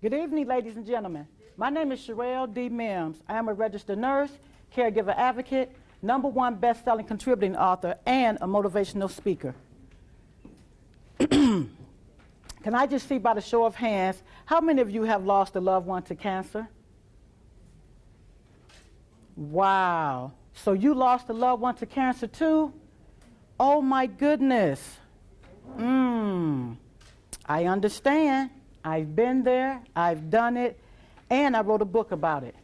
Good evening, ladies and gentlemen. My name is Sherrell D. Mims. I am a registered nurse, caregiver advocate, #1 best-selling contributing author, and a motivational speaker. Can I just see by the show of hands, how many of you have lost a loved one to cancer? Wow. So you lost a loved one to cancer too? Oh my goodness. I understand. I've been there, I've done it, and I wrote a book about it.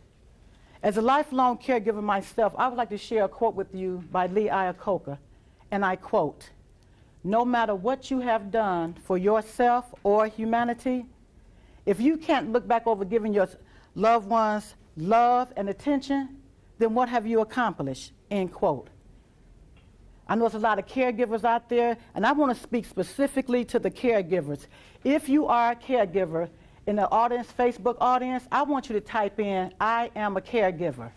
As a lifelong caregiver myself, I would like to share a quote with you by Lee Iacocca, and I quote, "No matter what you have done for yourself or humanity, if you can't look back over giving your loved ones love and attention, then what have you accomplished?" End quote. I know there's a lot of caregivers out there, and I want to speak specifically to the caregivers. If you are a caregiver in the audience, Facebook audience, I want you to type in, "I am a caregiver."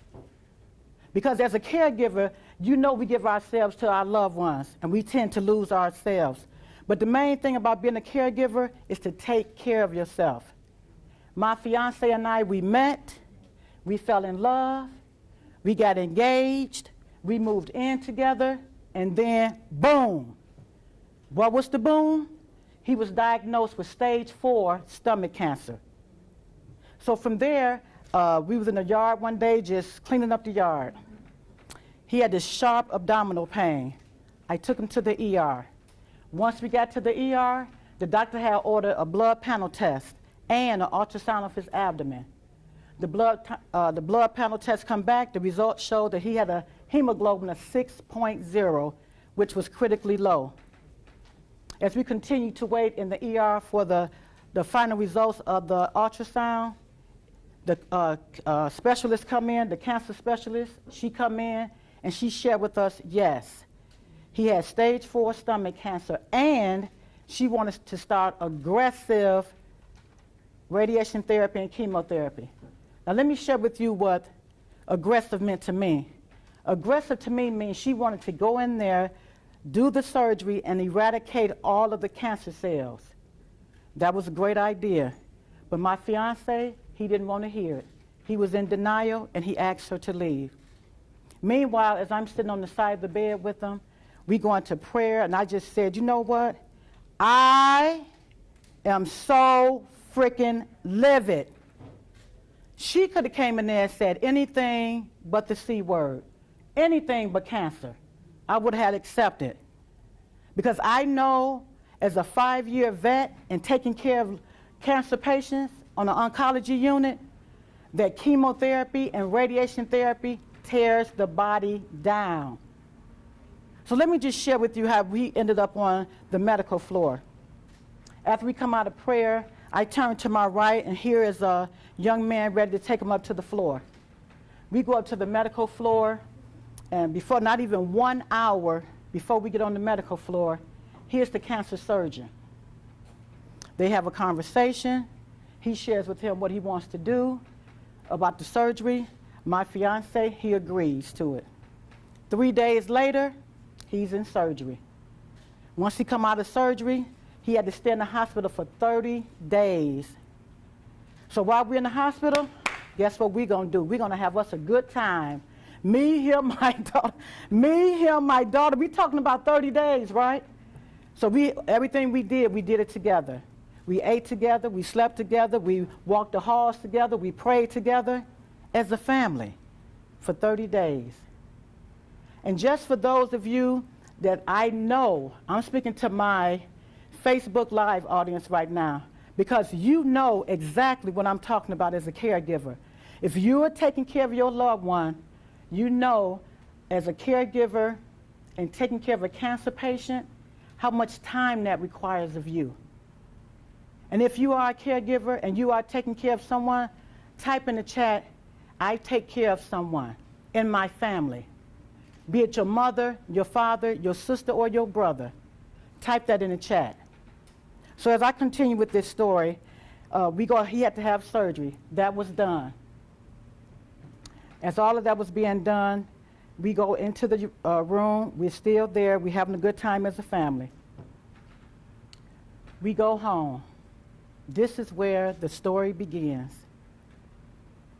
Because as a caregiver, you know we give ourselves to our loved ones, and we tend to lose ourselves. But the main thing about being a caregiver is to take care of yourself. My fiance and I, we met, we fell in love, we got engaged, we moved in together, and then, boom. What was the boom? He was diagnosed with stage 4 stomach cancer. So from there, we was in the yard one day just cleaning up the yard. He had this sharp abdominal pain. I took him to the ER. Once we got to the ER, the doctor had ordered a blood panel test and an ultrasound of his abdomen. The blood panel test come back, the results showed that he had a hemoglobin of 6.0, which was critically low. As we continued to wait in the ER for the final results of the ultrasound, the specialist come in, the cancer specialist, she come in, and she shared with us, yes, he had stage 4 stomach cancer, and she wanted to start aggressive radiation therapy and chemotherapy. Now let me share with you what aggressive meant to me. Aggressive to me means she wanted to go in there, do the surgery, and eradicate all of the cancer cells. That was a great idea. But my fiance, he didn't want to hear it. He was in denial, and he asked her to leave. Meanwhile, as I'm sitting on the side of the bed with him, we go into prayer, and I just said, you know what? I am so freaking livid. She could have came in there and said anything but the C word, anything but cancer. I would have accepted. Because I know as a 5-year vet and taking care of cancer patients on an oncology unit, that chemotherapy and radiation therapy tears the body down. So let me just share with you how we ended up on the medical floor. After we come out of prayer, I turn to my right, and here is a young man ready to take him up to the floor. We go up to the medical floor, and before not even 1 hour before we get on the medical floor, here's the cancer surgeon. They have a conversation. He shares with him what he wants to do about the surgery. My fiance, he agrees to it. 3 days later, he's in surgery. Once he come out of surgery, he had to stay in the hospital for 30 days. So while we're in the hospital, guess what we're going to do? We're going to have us a good time. Me, him, my daughter. Me, him, my daughter. We're talking about 30 days, right? So everything we did it together. We ate together. We slept together. We walked the halls together. We prayed together as a family for 30 days. And just for those of you that I know, I'm speaking to my Facebook Live audience right now, because you know exactly what I'm talking about as a caregiver. If you are taking care of your loved one, you know as a caregiver and taking care of a cancer patient, how much time that requires of you. And if you are a caregiver and you are taking care of someone, type in the chat, "I take care of someone in my family." Be it your mother, your father, your sister, or your brother. Type that in the chat. So as I continue with this story, he had to have surgery. That was done. As all of that was being done, we go into the room. We're still there. We're having a good time as a family. We go home. This is where the story begins.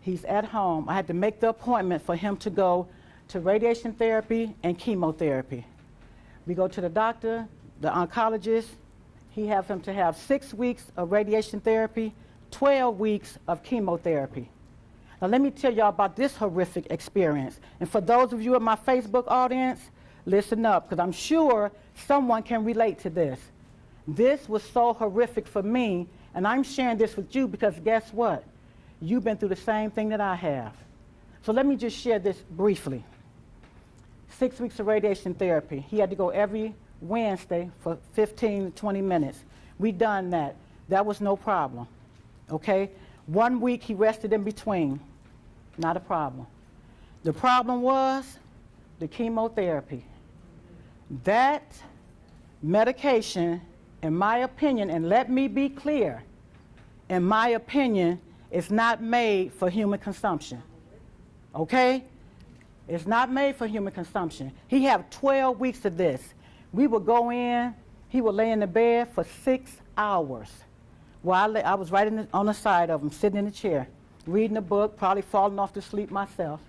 He's at home. I had to make the appointment for him to go to radiation therapy and chemotherapy. We go to the doctor, the oncologist. He has him to have 6 weeks of radiation therapy, 12 weeks of chemotherapy. Now let me tell y'all about this horrific experience. And for those of you in my Facebook audience, listen up, because I'm sure someone can relate to this. This was so horrific for me, and I'm sharing this with you because guess what? You've been through the same thing that I have. So let me just share this briefly. 6 weeks of radiation therapy. He had to go every Wednesday for 15 to 20 minutes. We done that. That was no problem. Okay? 1 week he rested in between. Not a problem. The problem was the chemotherapy. That medication, in my opinion, and let me be clear, in my opinion, is not made for human consumption. Okay? It's not made for human consumption. He had 12 weeks of this. We would go in, he would lay in the bed for 6 hours. While I was right on the side of him, sitting in the chair, reading a book, probably falling off to sleep myself.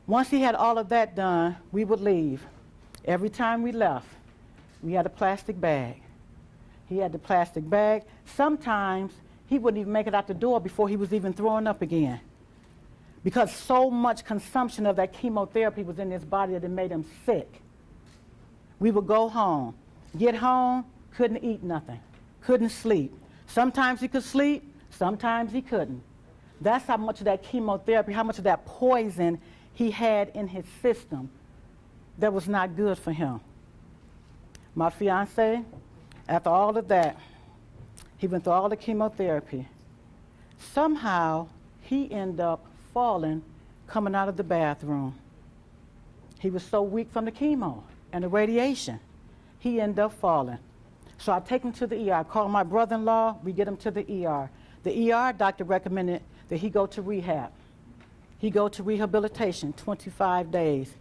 Once he had all of that done, we would leave. Every time we left, we had a plastic bag. He had the plastic bag. Sometimes he wouldn't even make it out the door before he was even throwing up again, because so much consumption of that chemotherapy was in his body that it made him sick. We would go home. Get home, couldn't eat nothing, couldn't sleep. Sometimes he could sleep, sometimes he couldn't. That's how much of that chemotherapy, how much of that poison he had in his system that was not good for him. My fiance, after all of that, he went through all the chemotherapy. Somehow, he ended up falling coming out of the bathroom. He was so weak from the chemo and the radiation. He ended up falling. So I take him to the ER. I call my brother-in-law. We get him to the ER. The ER doctor recommended that he go to rehab. He go to rehabilitation, 25 days.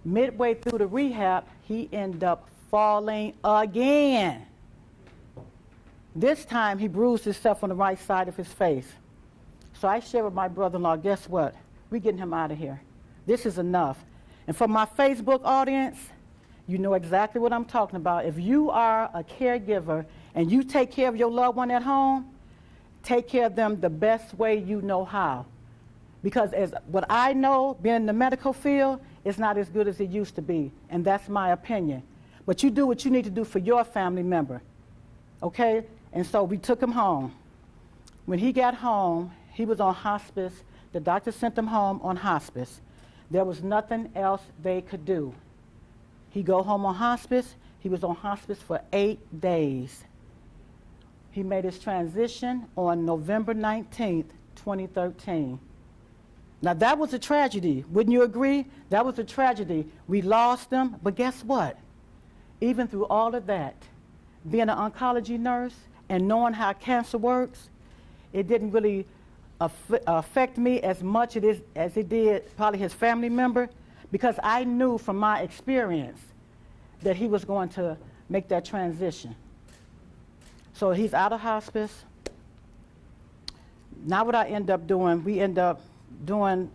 Midway through the rehab, he ended up falling again. This time, he bruised himself on the right side of his face. So I shared with my brother-in-law, guess what? We're getting him out of here. This is enough. And for my Facebook audience, you know exactly what I'm talking about. If you are a caregiver and you take care of your loved one at home, take care of them the best way you know how. Because as what I know, being in the medical field, it's not as good as it used to be. And that's my opinion. But you do what you need to do for your family member. Okay? And so we took him home. When he got home, he was on hospice. The doctor sent him home on hospice. There was nothing else they could do. He go home on hospice. He was on hospice for 8 days. He made his transition on November 19th, 2013. Now that was a tragedy. Wouldn't you agree? That was a tragedy. We lost him, but guess what? Even through all of that, being an oncology nurse and knowing how cancer works, it didn't really affect me as much as it did probably his family member, because I knew from my experience that he was going to make that transition. So he's out of hospice. Now what I end up doing, we end up doing,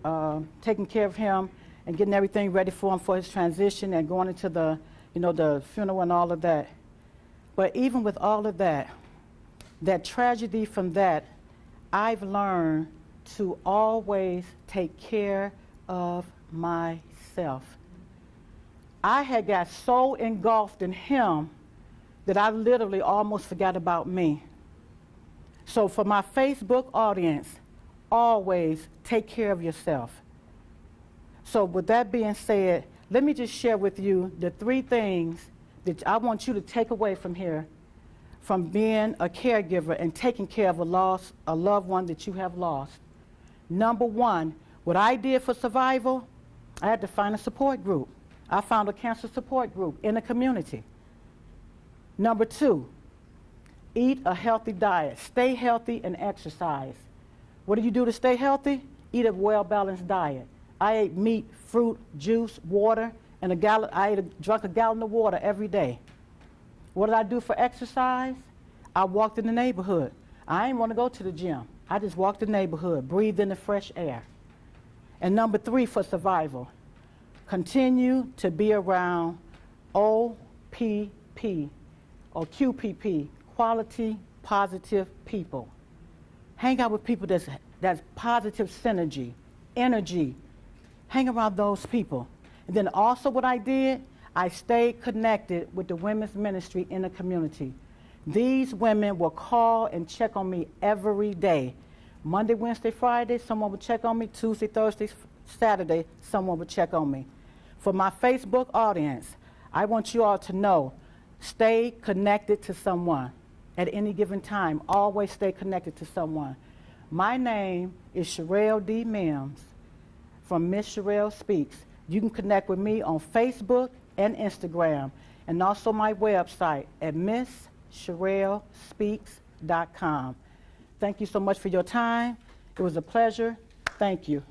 taking care of him and getting everything ready for him for his transition and going into the, the funeral and all of that. But even with all of that, that tragedy from that, I've learned to always take care of myself. I had got so engulfed in him that I literally almost forgot about me. So for my Facebook audience, always take care of yourself. So with that being said, let me just share with you the 3 things that I want you to take away from here, from being a caregiver and taking care of a loved one that you have lost. Number 1, what I did for survival, I had to find a support group. I found a cancer support group in the community. Number 2, eat a healthy diet. Stay healthy and exercise. What do you do to stay healthy? Eat a well-balanced diet. I ate meat, fruit, juice, water, and drank a gallon of water every day. What did I do for exercise? I walked in the neighborhood. I didn't want to go to the gym. I just walked the neighborhood, breathed in the fresh air. And number 3 for survival, continue to be around OPP or QPP, quality positive people. Hang out with people that's positive synergy, energy. Hang around those people. And then also what I did, I stayed connected with the women's ministry in the community. These women will call and check on me every day. Monday, Wednesday, Friday, someone would check on me. Tuesday, Thursday, Saturday, someone would check on me. For my Facebook audience, I want you all to know, stay connected to someone at any given time. Always stay connected to someone. My name is Sherrell D. Mims from Miss Sherrell Speaks. You can connect with me on Facebook and Instagram, and also my website at MissSherrellSpeaks.com. Thank you so much for your time. It was a pleasure. Thank you.